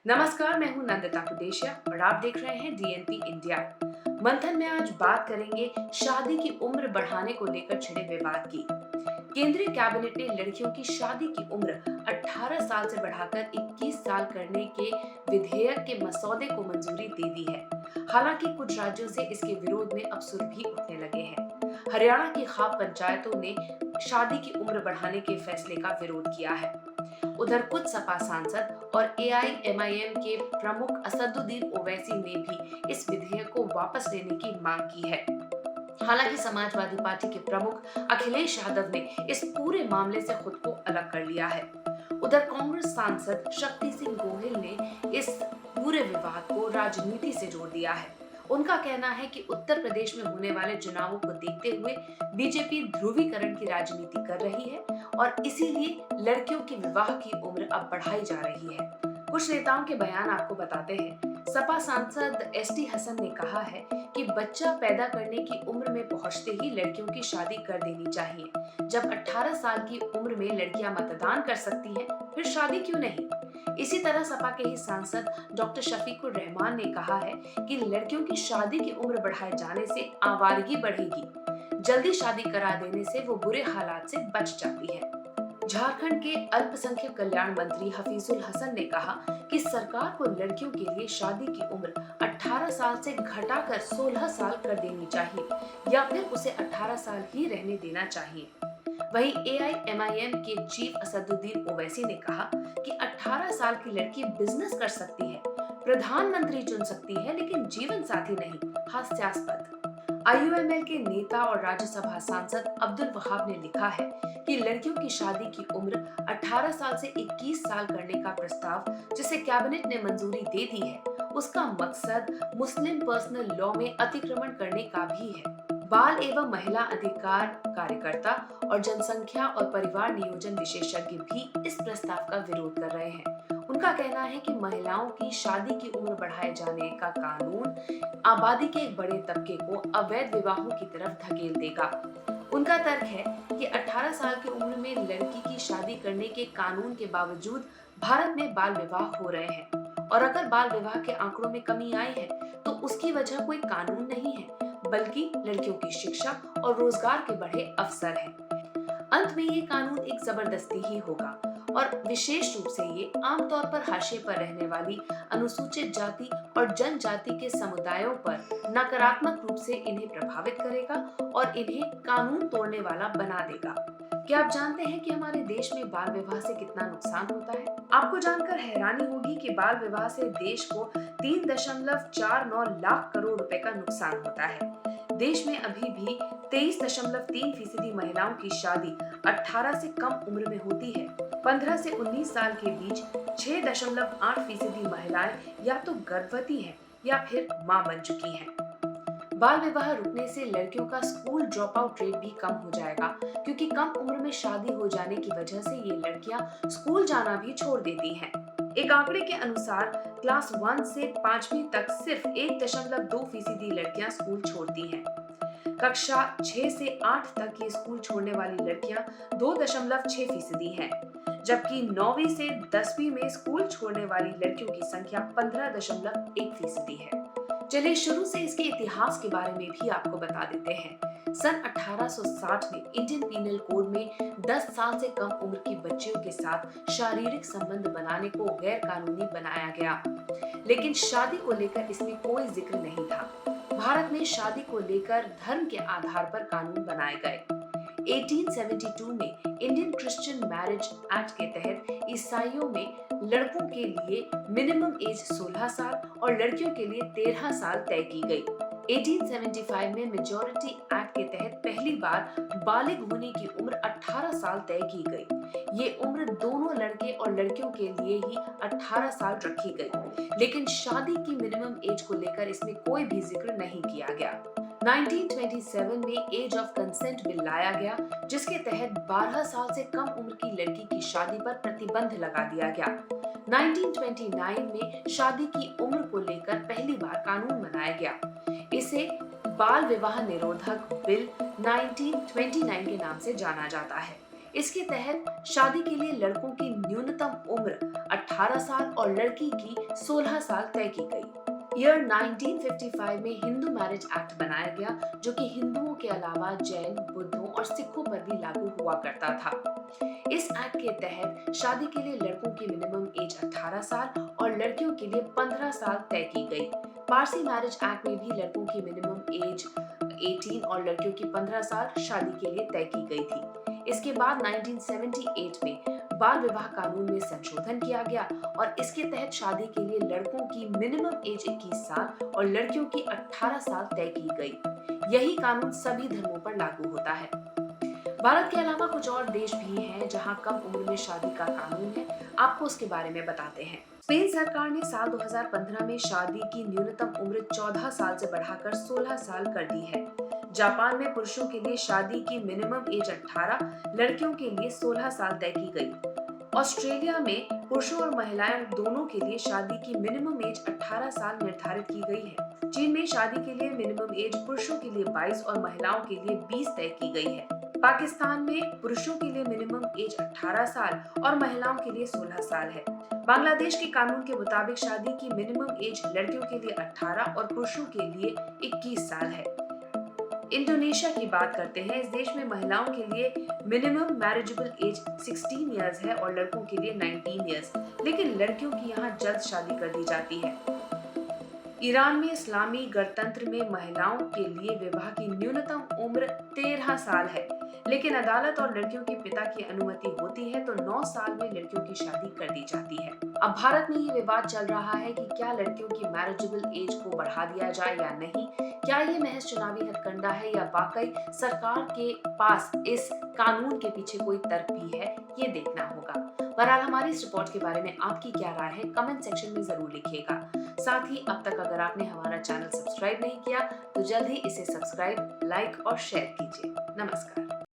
नमस्कार, मैं हूं नंदिता कुडेशिया और आप देख रहे हैं डीएनपी इंडिया। मंथन में आज बात करेंगे शादी की उम्र बढ़ाने को लेकर छिड़े विवाद की। केंद्रीय कैबिनेट ने लड़कियों की शादी की उम्र 18 साल से बढ़ाकर 21 साल करने के विधेयक के मसौदे को मंजूरी दे दी है। हालांकि कुछ राज्यों से इसके विरोध में अब सुर भी उठने लगे हैं। हरियाणा की खाप पंचायतों ने शादी की उम्र बढ़ाने के फैसले का विरोध किया है। उधर कुछ सपा सांसद और एआईएमआईएम के प्रमुख असदुद्दीन ओवैसी ने भी इस विधेयक को वापस लेने की मांग की है। हालांकि समाजवादी पार्टी के प्रमुख अखिलेश यादव ने इस पूरे मामले से खुद को अलग कर लिया है। उधर कांग्रेस सांसद शक्ति सिंह गोहिल ने इस पूरे विवाद को राजनीति से जोड़ दिया है। उनका कहना है कि उत्तर प्रदेश में होने वाले चुनावों को देखते हुए बीजेपी ध्रुवीकरण की राजनीति कर रही है और इसीलिए लड़कियों की विवाह की उम्र अब बढ़ाई जा रही है। कुछ नेताओं के बयान आपको बताते हैं। सपा सांसद एसटी हसन ने कहा है कि बच्चा पैदा करने की उम्र में पहुंचते ही लड़कियों की शादी कर देनी चाहिए। जब 18 साल की उम्र में लड़कियां मतदान कर सकती हैं, फिर शादी क्यों नहीं? इसी तरह सपा के ही सांसद डॉक्टर शफीकुर रहमान ने कहा है कि लड़कियों की शादी की उम्र बढ़ाए जाने से आवारगी बढ़ेगी। जल्दी शादी करा देने से वो बुरे हालात से बच जाती है। झारखंड के अल्पसंख्यक कल्याण मंत्री हफीजुल हसन ने कहा कि सरकार को लड़कियों के लिए शादी की उम्र 18 साल से घटाकर 16 साल कर देनी चाहिए या फिर उसे 18 साल ही रहने देना चाहिए। वहीं एआईएमआईएम के चीफ असदुद्दीन ओवैसी ने कहा कि 18 साल की लड़की बिजनेस कर सकती है, प्रधानमंत्री चुन सकती है, लेकिन जीवन साथी नहीं। हास्यास्पद। आईयूएमएल के नेता और राज्यसभा सांसद अब्दुल वहाब ने लिखा है कि लड़कियों की शादी की उम्र 18 साल से 21 साल करने का प्रस्ताव जिसे कैबिनेट ने मंजूरी दे दी है, उसका मकसद मुस्लिम पर्सनल लॉ में अतिक्रमण करने का भी है। बाल एवं महिला अधिकार कार्यकर्ता और जनसंख्या और परिवार नियोजन विशेषज्ञ भी इस प्रस्ताव का विरोध कर रहे हैं। उनका कहना है कि महिलाओं की शादी की उम्र बढ़ाए जाने का कानून आबादी के एक बड़े तबके को अवैध विवाहों की तरफ धकेल देगा। उनका तर्क है कि 18 साल की उम्र में लड़की की शादी करने के कानून के बावजूद भारत में बाल विवाह हो रहे हैं और अगर बाल विवाह के आंकड़ों में कमी आई है तो उसकी वजह कोई कानून नहीं है, बल्कि लड़कियों की शिक्षा और रोजगार के बढ़े अवसर हैं। अंत में ये कानून एक जबरदस्ती ही होगा और विशेष रूप से ये आमतौर पर हाशिए पर रहने वाली अनुसूचित जाति और जनजाति के समुदायों पर नकारात्मक रूप से इन्हें प्रभावित करेगा और इन्हें कानून तोड़ने वाला बना देगा। क्या आप जानते हैं कि हमारे देश में बाल विवाह से कितना नुकसान होता है? आपको जानकर हैरानी होगी कि बाल विवाह से देश को 3.49 लाख करोड़ रुपए का नुकसान होता है। देश में अभी भी 23.3% महिलाओं की शादी 18 से कम उम्र में होती है। 15 से 19 साल के बीच 6.8% महिलाएं या तो गर्भवती हैं या फिर मां बन चुकी हैं। बाल विवाह रुकने से लड़कियों का स्कूल ड्रॉप आउट रेट भी कम हो जाएगा, क्योंकि कम उम्र में शादी हो जाने की वजह से ये लड़कियां स्कूल जाना भी छोड़ देती हैं। एक आंकड़े के अनुसार क्लास 1 से 5वीं तक सिर्फ 1.2% लड़कियां स्कूल छोड़ती हैं। कक्षा 6 से 8 तक ये स्कूल छोड़ने वाली लड़कियां 2.6% हैं, जबकि 9वीं से 10वीं में स्कूल छोड़ने वाली लड़कियों की संख्या 15.1% है। चलिए शुरू से इसके इतिहास के बारे में भी आपको बता देते हैं। सन 1860 में इंडियन पीनल कोड में 10 साल से कम उम्र की बच्चियों के साथ शारीरिक संबंध बनाने को गैर कानूनी बनाया गया, लेकिन शादी को लेकर इसमें कोई जिक्र नहीं था। भारत में शादी को लेकर धर्म के आधार पर कानून बनाए गए। 1872 में इंडियन क्रिश्चियन मैरिज एक्ट के तहत ईसाइयों में लड़कों के लिए मिनिमम एज 16 साल और लड़कियों के लिए 13 साल तय की गई। 1875 में मेजॉरिटी एक्ट के तहत पहली बार बालिग होने की उम्र 18 साल तय की गई। ये उम्र दोनों लड़के और लड़कियों के लिए ही 18 साल रखी गई, लेकिन शादी की मिनिमम एज को लेकर इसमें कोई भी जिक्र नहीं किया गया। 1927 में एज ऑफ कंसेंट बिल लाया गया, जिसके तहत 12 साल से कम उम्र की लड़की की शादी पर प्रतिबंध लगा दिया गया। 1929 में शादी की उम्र को लेकर पहली बार कानून बनाया गया। इसे बाल विवाह निरोधक बिल 1929 के नाम से जाना जाता है। इसके तहत शादी के लिए लड़कों की न्यूनतम उम्र 18 साल और लड़की की 16 साल तय की गई। ईयर 1955 में हिंदू मैरिज एक्ट बनाया गया, जो कि हिंदुओं के अलावा जैन, बुद्धों और सिखों पर भी लागू हुआ करता था। इस एक्ट के तहत शादी के लिए लड़कों की मिनिमम एज 18 साल और लड़कियों के लिए 15 साल तय की गई। पारसी मैरिज एक्ट में भी लड़कों की मिनिमम एज 18 और लड़कियों की 15 साल शादी के लिए तय की गई थी। इसके बाद 1978 में बाल विवाह कानून में संशोधन किया गया और इसके तहत शादी के लिए लड़कों की मिनिमम एज 21 साल और लड़कियों की 18 साल तय की गई। यही कानून सभी धर्मों पर लागू होता है। भारत के अलावा कुछ और देश भी हैं जहां कम उम्र में शादी का कानून है। आपको उसके बारे में बताते हैं। स्पेन सरकार ने साल 2015 में शादी की न्यूनतम उम्र 14 साल से बढ़ाकर 16 साल कर दी है। जापान में पुरुषों के लिए शादी की मिनिमम एज 18, लड़कियों के लिए 16 साल तय की गई। ऑस्ट्रेलिया में पुरुषों और महिलाएं दोनों के लिए शादी की मिनिमम एज 18 साल निर्धारित की गई है। चीन में शादी के लिए मिनिमम एज पुरुषों के लिए 22 और महिलाओं के लिए 20 तय की गई है। पाकिस्तान में पुरुषों के लिए मिनिमम एज 18 साल और महिलाओं के लिए 16 साल है। बांग्लादेश के कानून के मुताबिक शादी की मिनिमम एज लड़कियों के लिए 18 और पुरुषों के लिए 21 साल है। इंडोनेशिया की बात करते हैं। इस देश में महिलाओं के लिए मिनिमम मैरिजेबल एज 16 इयर्स है और लड़कों के लिए 19 इयर्स, लेकिन लड़कियों की यहाँ जल्द शादी कर दी जाती है। ईरान में इस्लामी गणतंत्र में महिलाओं के लिए विवाह की न्यूनतम उम्र 13 साल है, लेकिन अदालत और लड़कियों के पिता की अनुमति होती है तो 9 साल में लड़कियों की शादी कर दी जाती है। अब भारत में ये विवाद चल रहा है कि क्या लड़कियों की मैरिजेबल एज को बढ़ा दिया जाए या नहीं। क्या ये महज चुनावी हथकंडा है या वाकई सरकार के पास इस कानून के पीछे कोई तर्क भी है, ये देखना होगा। बहरहाल हमारी इस रिपोर्ट के बारे में आपकी क्या राय है, कमेंट सेक्शन में जरूर लिखिएगा। साथ ही अब तक अगर आपने हमारा चैनल सब्सक्राइब नहीं किया तो जल्द ही इसे सब्सक्राइब, लाइक और शेयर कीजिए। नमस्कार।